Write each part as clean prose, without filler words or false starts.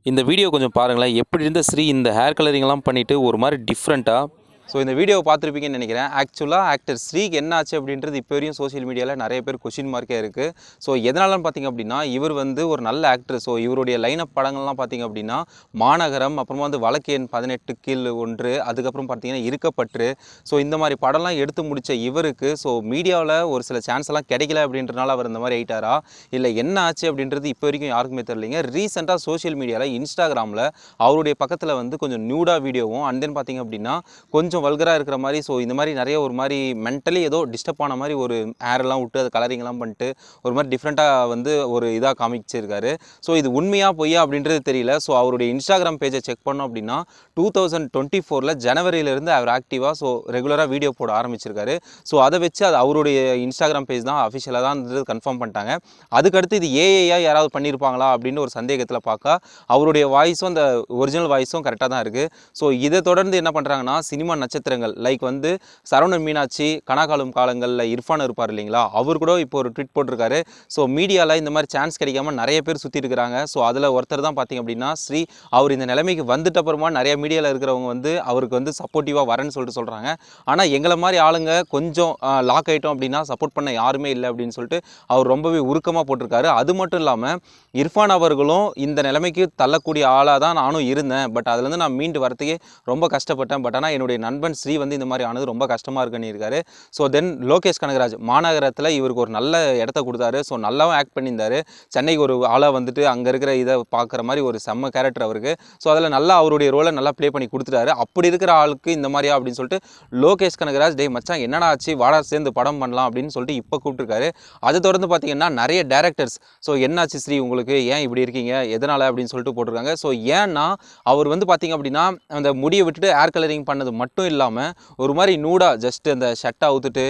இந்த வீடியோ கொஞ்சம் பாருங்களேன். எப்படி இருந்த ஸ்ரீ இந்த ஹேர் கலரிங்லாம் பண்ணிவிட்டு ஒரு மாதிரி டிஃப்ரெண்ட்டாக. ஸோ இந்த வீடியோவை பார்த்துருப்பீங்கன்னு நினைக்கிறேன். ஆக்சுவலாக ஆக்டர் ஸ்ரீக்கு என்ன ஆச்சு அப்படின்றது இப்போ வரையும் சோஷியல் மீடியாவில் நிறைய பேர் கொஷின் மார்க்கே இருக்குது. ஸோ எதனாலன்னு பார்த்திங்க அப்படின்னா, இவர் வந்து ஒரு நல்ல ஆக்டர். ஸோ இவருடைய லைனப் படங்கள்லாம் பார்த்திங்க அப்படின்னா, மாநகரம், அப்புறமா வந்து வழக்கு எண் 18 கீழ் 1, அதுக்கப்புறம் பார்த்திங்கன்னா இருக்கப்பற்று. ஸோ இந்த மாதிரி படம்லாம் எடுத்து முடித்த இவருக்கு ஸோ மீடியாவில் ஒரு சில சான்ஸ் எல்லாம் கிடைக்கல அப்படின்றனால அவர் இந்த மாதிரி ஆயிட்டாரா, இல்லை என்ன ஆச்சு அப்படின்றது இப்போ வரைக்கும் யாருக்குமே தெரியலைங்க. ரீசெண்டாக சோஷியல் மீடியாவில் இன்ஸ்டாகிராமில் அவருடைய பக்கத்தில் வந்து கொஞ்சம் நியூடா வீடியோவும் அண்ட் தென் பார்த்திங்க அப்படின்னா கொஞ்சம் வல்கராக இருக்கிற மாதிரி, ஸோ இந்த மாதிரி நிறைய ஒரு மாதிரி மென்டலி ஏதோ டிஸ்டர்ப் ஆன மாதிரி ஒரு ஹேரெல்லாம் விட்டு அது கலரிங்லாம் பண்ணிட்டு ஒரு மாதிரி டிஃப்ரெண்ட்டாக வந்து ஒரு இதாக காமிச்சிருக்காரு. ஸோ இது உண்மையாக பொய்யா அப்படின்றது தெரியல. ஸோ அவருடைய இன்ஸ்டாகிராம் பேஜை செக் பண்ணோம் அப்படின்னா 2024 ஜனவரியிலேருந்து அவர் ஆக்டிவாக ஸோ ரெகுலராக வீடியோ போட ஆரம்பிச்சிருக்காரு. ஸோ அதை வச்சு அது அவருடைய இன்ஸ்டாகிராம் பேஜ் தான் அஃபிஷியலாக தான் கன்ஃபார்ம் பண்ணிட்டாங்க. அதுக்கடுத்து இது ஏஐயாக யாராவது பண்ணியிருப்பாங்களா அப்படின்னு ஒரு சந்தேகத்தில் பார்க்க அவருடைய வாய்ஸும் அந்த ஒரிஜினல் வாய்ஸும் கரெக்டாக தான் இருக்குது. ஸோ இதை தொடர்ந்து என்ன பண்ணுறாங்கன்னா, சினிமா நட்சத்திரங்கள் லைக் வந்து சரவணன் மீனாட்சி, கனாகாலம் காலங்களில் இர்ஃபான் இருப்பார் இல்லைங்களா, அவர் கூட இப்போ ஒரு ட்வீட் போட்டிருக்காரு. ஸோ மீடியாவில் இந்த மாதிரி சான்ஸ் கிடைக்காம நிறைய பேர் சுற்றி இருக்கிறாங்க. ஸோ அதில் ஒருத்தர் தான் பார்த்திங்க அப்படின்னா ஸ்ரீ. அவர் இந்த நிலைமைக்கு வந்துட்ட அப்புறமா நிறைய மீடியாவில் இருக்கிறவங்க வந்து அவருக்கு வந்து சப்போர்ட்டிவாக வரேன்னு சொல்கிறாங்க. ஆனால் எங்களை மாதிரி ஆளுங்க கொஞ்சம் லாக் ஆகிட்டோம் அப்படின்னா சப்போர்ட் பண்ண யாருமே இல்லை அப்படின்னு சொல்லிட்டு அவர் ரொம்பவே உருக்கமாக போட்டிருக்காரு. அது மட்டும் இல்லாமல் இர்ஃபான் அவர்களும் இந்த நிலைமைக்கு தள்ளக்கூடிய ஆளாக தான் நானும் இருந்தேன். பட் அதுலேருந்து நான் மீண்டு வரத்துக்கே ரொம்ப கஷ்டப்பட்டேன். பட் ஆனால் என்னுடைய நண்பன் ஸ்ரீ வந்து இந்த மாதிரி ஆனது ரொம்ப கஷ்டமாக இருக்குன்னு இருக்காரு. ஸோ தென் லோகேஷ் கனகராஜ் மாநகரத்தில் இவருக்கு ஒரு நல்ல இடத்த கொடுத்தாரு. ஸோ நல்லாவும் ஆக்ட் பண்ணியிருந்தார். சென்னைக்கு ஒரு ஆளாக வந்துட்டு அங்கே இருக்கிற இதை பார்க்குற மாதிரி ஒரு செம்ம கேரக்டர் அவருக்கு. ஸோ அதில் நல்லா அவருடைய ரோலை நல்லா ப்ளே பண்ணி கொடுத்துட்டாரு. அப்படி இருக்கிற ஆளுக்கு இந்த மாதிரியா அப்படின்னு சொல்லிட்டு லோகேஷ் கனகராஜ் டே மச்சான் என்னடா ஆச்சு வாடா சேர்ந்து படம் பண்ணலாம் அப்படின்னு சொல்லிட்டு இப்போ கூப்பிட்டுருக்காரு. அதை தொடர்ந்து பார்த்தீங்கன்னா நிறைய டேரக்டர்ஸ் ஸோ என்னாச்சு ஸ்ரீ உங்களுக்கு, ஏன் இப்படி இருக்கீங்க, எதனால் அப்படின்னு சொல்லிட்டு போட்டிருக்காங்க. ஸோ ஏன்னா அவர் வந்து பார்த்திங்க அப்படின்னா அந்த முடியை விட்டுட்டு ஹேர் கலரிங் பண்ணது மட்டும் இல்லாமல் ஒரு மாதிரி நூடாக ஜஸ்ட் அந்த ஷர்ட்டை அவுத்துட்டு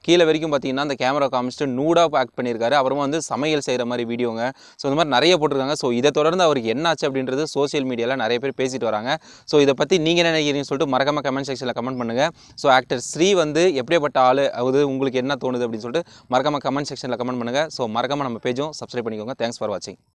கீழே வரைக்கும் பார்த்தீங்கன்னா அந்த கேமரா காமிச்சிட்டு நூடாக ஆக்ட் பண்ணியிருக்காரு. அப்புறமா வந்து சமையல் செய்கிற மாதிரி வீடியோங்க. ஸோ இந்த மாதிரி நிறைய போட்டிருக்காங்க. ஸோ இதை தொடர்ந்து அவருக்கு என்னாச்சு அப்படின்றது சோஷியல் மீடியாவில் நிறைய பேர் பேசிட்டு வராங்க. ஸோ இதை பற்றி நீங்கள் என்ன நினைக்கிறீங்கன்னு சொல்லிட்டு மறக்காம கமெண்ட் செக்ஷனில் கமெண்ட் பண்ணுங்கள். ஸோ ஆக்டர் ஸ்ரீ வந்து எப்படிப்பட்ட ஆள், அது உங்களுக்கு என்ன தோணுது அப்படின்னு சொல்லிட்டு மறக்காம கமெண்ட் செக்ஷனில் கமெண்ட் பண்ணுங்கள். ஸோ மறக்காம நம்ம பேஜும் சப்ஸ்கிரைப் பண்ணிக்கோங்க. தேங்க்ஸ் ஃபார் வாட்சிங்.